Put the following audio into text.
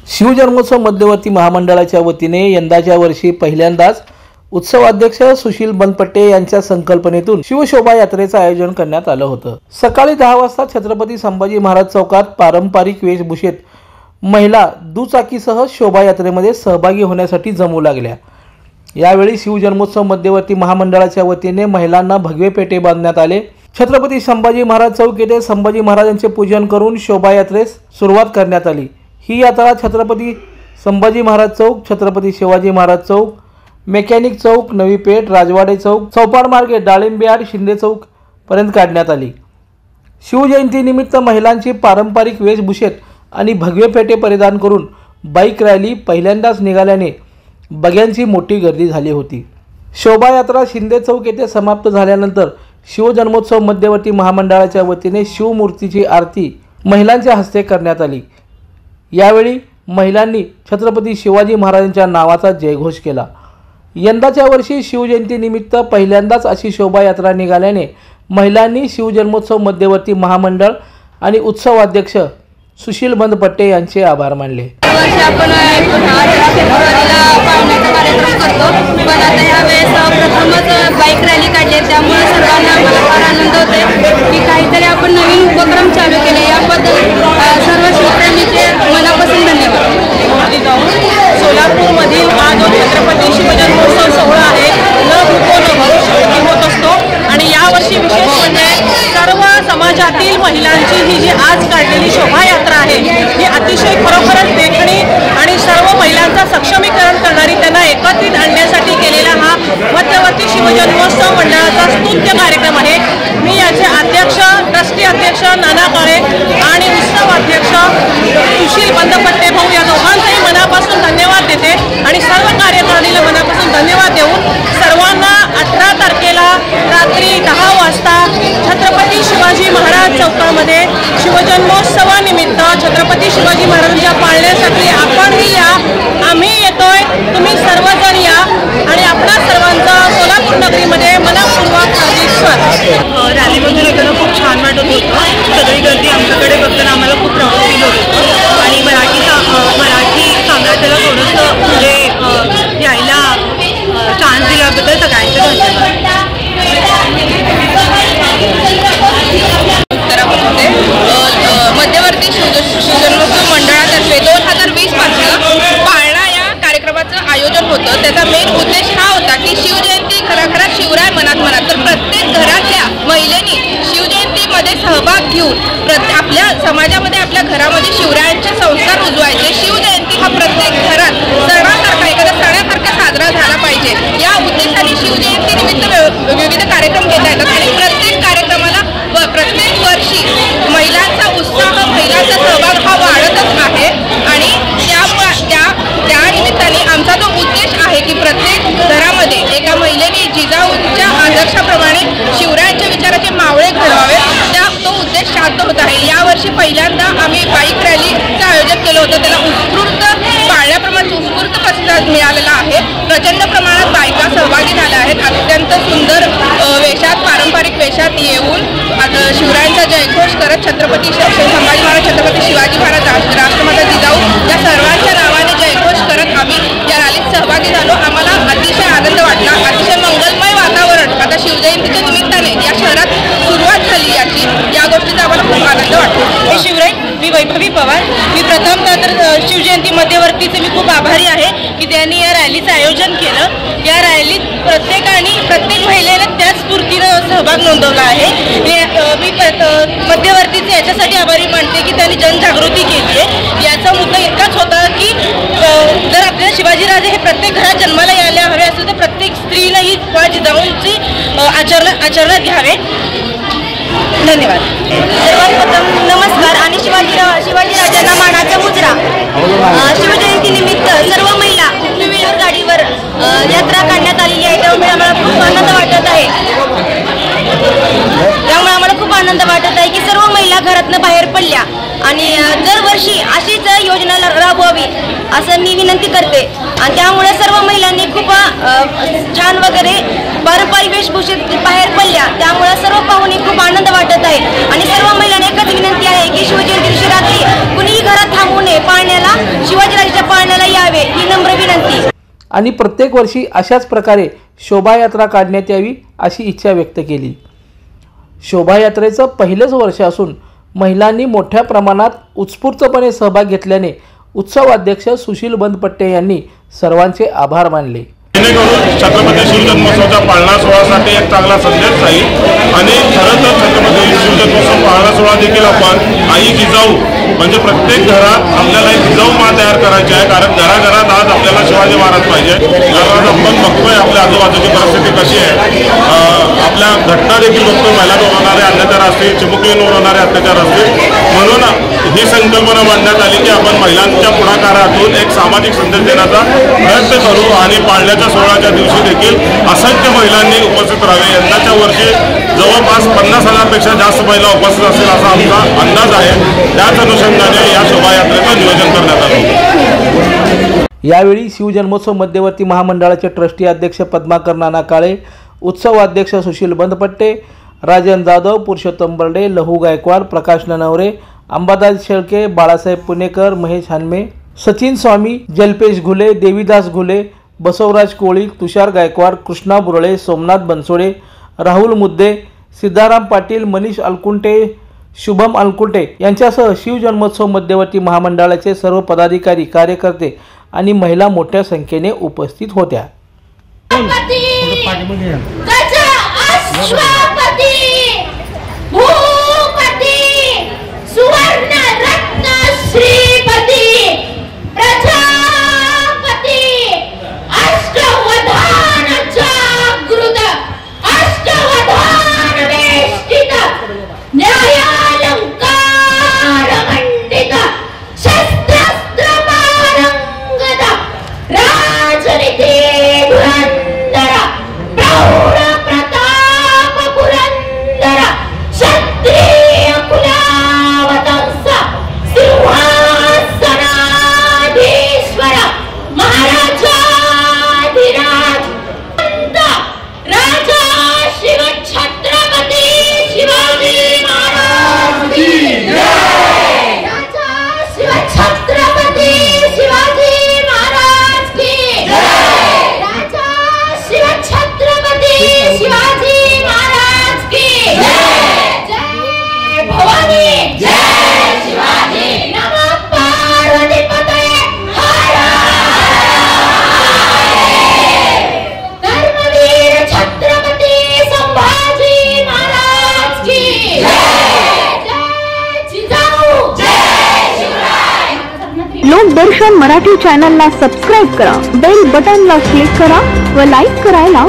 शिवजन्मोत्सव मध्यवर्ती महामंडळाच्या वतीने यंदाच्या वर्षी पहिल्यांदाच उत्सवाध्यक्ष सुशील बनपट्टे यांच्या संकल्पनेतून शिवशोभा यात्रेचं आयोजन करण्यात आलं होतं। सकाळी 10 वाजता छत्रपती संभाजी महाराज चौकात पारंपरिक वेशभूषेत महिला दुचाकीसह शोभायात्रेमध्ये सहभागी होण्यासाठी जमू लागल्या। यावेळी शिवजन्मोत्सव मध्यवर्ती महामंडळाच्या वतीने महिलांना भगवे पेटे बांधण्यात आले। छत्रपती संभाजी महाराज चौक येथे संभाजी महाराजांचे पूजन करून शोभायात्रेस सुरुवात करण्यात आली। ही यात्रा छत्रपती संभाजी महाराज चौक, छत्रपती शिवाजी महाराज चौक, मेकॅनिक चौक, नवी पेठ, राजवाडे चौक, चौपाड मार्गे डाळिंबयार्ड, शिंदे चौक पर्यंत काढण्यात आली। शिवजयंतीनिमित्त महिलांची पारंपरिक वेशभूषेत आणि भगवे पेटे परिधान करून बाईक रॅली पहिल्यांदाच निघाल्याने बघ्यांची मोठी गर्दी झाली होती। शोभायात्रा शिंदे चौक येथे समाप्त झाल्यानंतर शिवजन्मोत्सव मध्यवर्ती महामंडळाच्या वतीने शिवमूर्तीची आरती महिलांच्या हस्ते करण्यात आली। यावेळी महिलांनी छत्रपती शिवाजी महाराजांच्या नावाचा जयघोष केला। यंदाच्या वर्षी शिवजयंतीनिमित्त पहिल्यांदाच अशी शोभायात्रा निघाल्याने महिलांनी शिवजन्मोत्सव मध्यवर्ती महामंडळ आणि उत्सवाध्यक्ष सुशील बनपट्टे यांचे आभार मानले। आपण पावण्याचा कार्यक्रम करतो, पण आता यावेळेस प्रथमच बाईक रॅली काढली, त्यामुळे सर्वांना मला फार आनंद होतोय की काहीतरी आपण नवीन उपक्रम चालू केले। याबद्दल सर्व शिवप्रेमींचे मनापासून धन्यवाद। सोलापूरमधील हा जो छत्रपती शिवजन्मोत्सव सोहळा आहे न भूको न भविष्य होत असतो आणि यावर्षी विशेष म्हणजे सर्व समाजातील महिलांची ही जी आज काढलेली शोभायात्रा आहे ही अतिशय खरोखरच देखणी आणि सर्व महिलांचा सक्षमीकरण करणारी, त्यांना एकत्रित आणण्यासाठी केलेला हा मध्यवर्ती शिवजन्मोत्सव मंडळाचा स्तुत्य कार्यक्रम आहे। मी याचे अध्यक्ष, ट्रस्टी अध्यक्ष नाना काळे आणि उत्सव अध्यक्ष सुशील बनपट्टे भाऊ या दोघांचाही मनापासून धन्यवाद देते आणि सर्व कार्यकारिणीला मनापासून धन्यवाद देऊन सर्वांना 18 तारखेला रात्री 10 वाजता छत्रपती शिवाजी महाराज चौकामध्ये शिवजन्मोत्सवानिमित्त छत्रपती शिवाजी महाराजांच्या पाळण्यासाठी आपणही या, आम्ही येतोय, तुम्ही सर्वजण या आणि आपणा सर्वांचं सोलापूर नगरीमध्ये मनपूर्वक हार्दिक स्वागत। रॅलीमध्ये येताना खूप छान वाटत होतं। सगळी गर्दी आमच्याकडे बघताना आम्हाला खूप प्राऊड फील होत होतं आणि मराठी साम्राज्याला थोडंसं म्हणजे यायला चान्स दिल्याबद्दल सगळ्यांचे धन्यवाद। मध्यवर्ती शिवजन्मोत्सव मंडळातर्फे 2020 पासून पाळणा या कार्यक्रमाचं आयोजन होतं। त्याचा मेन उद्देश हा होता की शिवजयंती घराघरात शिवराय मनात मनात, तर प्रत्येक घरातल्या महिलेनी शिवजयंतीमध्ये सहभाग घेऊन आपल्या समाजामध्ये, आपल्या घरामध्ये शिवरायांचे संस्कार रुजवायचे। शिवजयंती हा प्रत्येक घरात सणासारखा, एखाद्या सणासारखा साजरा झाला पाहिजे। या उद्देशाने शिवजयंतीनिमित्त विविध कार्यक्रम घेता येतात आणि प्रत्येक कार्यक्रमाला प्रत्येक वर्षी महिलांचा उत्साह, महिलांचा सहभाग हा वाढतच आहे आणि त्या निमित्ताने आमचा जो उद्देश आहे की प्रत्येक घरामध्ये एका महिलेने जिजाऊच्या आदर्शाप्रमाणे शिवरायांच्या विचाराचे मावळे घडवावे, तो उद्देश साध्य होत आहे। यावर्षी पहिल्यांदा आम्ही बाईक रॅलीचं आयोजन केलं होतं। त्याला उत्स्फूर्त पाळण्याप्रमाणे उत्स्फूर्त प्रतिसाद मिळालेला आहे। प्रचंड प्रमाणात बायका सहभागी झाल्या आहेत। अत्यंत सुंदर वेशात, पारंपरिक वेशात येऊन शिवरायांचा जयघोष करत छत्रपती संभाजी महाराज, छत्रपती शिवाजी महाराज, राष्ट्रमाता जिजाऊ या सर्वांच्या नावाने जयघोष करत आम्ही या रॅलीत सहभागी झालो। आम्हाला अतिशय आनंद वाटला, अतिशय मंगलमय वातावरण आता शिवजयंतीच्या निमित्ताने या शहरात सुरुवात झाली याची, या गोष्टीचा आम्हाला खूप आनंद वाटतो। मी शिवराय, मी वैभवी पवार। मी प्रथमतः तर शिवजयंती मध्यवर्तीचे मी खूप आभारी आहे की त्यांनी या रॅलीचं आयोजन केलं। या रॅलीत प्रत्येक महिलेने त्याच स्फूर्तीनं सहभाग नोंदवला आहे। मी मध्यवर्तीचे याच्यासाठी आभारी मानते की त्यांनी जनजागृती केली आहे। याचा मुद्दा इतकाच होता की जर आपल्या शिवाजीराजे हे प्रत्येक घरात जन्माला यायला हवे असेल तर प्रत्येक स्त्रीला ही जिजाऊंची आचरणात घ्यावे। धन्यवाद। सर्वप्रथम नमस्कार आणि शिवाजीराजांना मानाचा मुजरा। शिवजयंतीनिमित्त सर्व महिला 2 व्हीलर गाडीवर यात्रा काढण्यात आलेली आहे, त्यामुळे आम्हाला खूप आनंद वाटत आहे की सर्व महिला घरातनं बाहेर पडल्या आणि दरवर्षी अशीच योजना राबवावी असं मी विनंती करते। आणि त्यामुळे सर्व महिलांनी खूप छान वगैरे पारंपरिक वेशभूषेत बाहेर पडल्या, त्यामुळे सर्व पाहुणे खूप आनंद वाटत आहे आणि सर्व महिलांना एकच विनंती आहे की शिवजयंती दिवशी रात्री कुणीही घरात थांबू नये, पाळण्याला शिवाजी आणि प्रत्येक वर्षी अशाच प्रकारे शोभायात्रा काढण्यात यावी अशी इच्छा व्यक्त केली. शोभायात्रेचं पहिलेच वर्ष असून महिलांनी मोठ्या प्रमाणात उत्स्फूर्तपणे सहभाग घेतल्याने उत्सव अध्यक्ष सुशील बंदपट्टे यांनी सर्वांचे आभार मानले. जेणेकरून छत्रपती शिवजन्मोत्सवाच्या पाळणा सोहळ्यासाठी एक चांगला संदेश जाईल आणि खरं तर छत्रपती शिवजन्मोत्सव पाळणा सोहळा देखील आपण आई जिजाऊ म्हणजे प्रत्येक घरात आपल्याला एक जिजाऊ मा तयार करायची आहे. कारण घराघरात आज आपल्याला शिवाजी महाराज पाहिजे. आज आपण बघतोय आपल्या आजूबाजूची परिस्थिती कशी आहे. आपल्या घटना देखील बघतो, महिलांवर होणारे अत्याचार असतील, चिमुकलींवर होणारे अत्याचार असतील. म्हणून ही संकल्पना मांडण्यात आली की आपण महिलांच्या पुढाकारातून एक सामाजिक संदेश देण्याचा प्रयत्न करू आणि पाळण्याच्या सोहळ्याच्या दिवशी देखील असंख्य महिलांनी उपस्थित राहावे. यंदाच्या वर्षी जवळपास 50,000पेक्षा जास्त महिला उपस्थित असतील असा आमचा अंदाज आहे. त्याच अनुषंगाने या शोभायात्रेचं नियोजन करण्यात आलं. यावेळी शिवजन्मोत्सव मध्यवर्ती महामंडळाचे ट्रस्टी अध्यक्ष पद्माकर नाना काळे, उत्सव अध्यक्ष सुशील बंदपट्टे, राजन जाधव, पुरुषोत्तम बर्डे, लहू गायकवाड, प्रकाश ननवरे, अंबादास शेळके, बाळासाहेब पुणेकर, महेश हानमे, सचिन स्वामी, जल्पेश घुले, देवीदास घुले, बसवराज कोळी, तुषार गायकवाड, कृष्णा बुरळे, सोमनाथ बनसोडे, राहुल मुद्दे, सिद्धाराम पाटील, मनीष अलकुंटे, शुभम अलकुंटे यांच्यासह शिवजन्मोत्सव मध्यवर्ती महामंडळाचे सर्व पदाधिकारी, कार्यकर्ते आणि महिला मोठ्या संख्येने उपस्थित होत्या. लोकदर्शन मराठी चॅनलला सबस्क्राईब करा, बेल बटनला क्लिक करा व लाईक करायला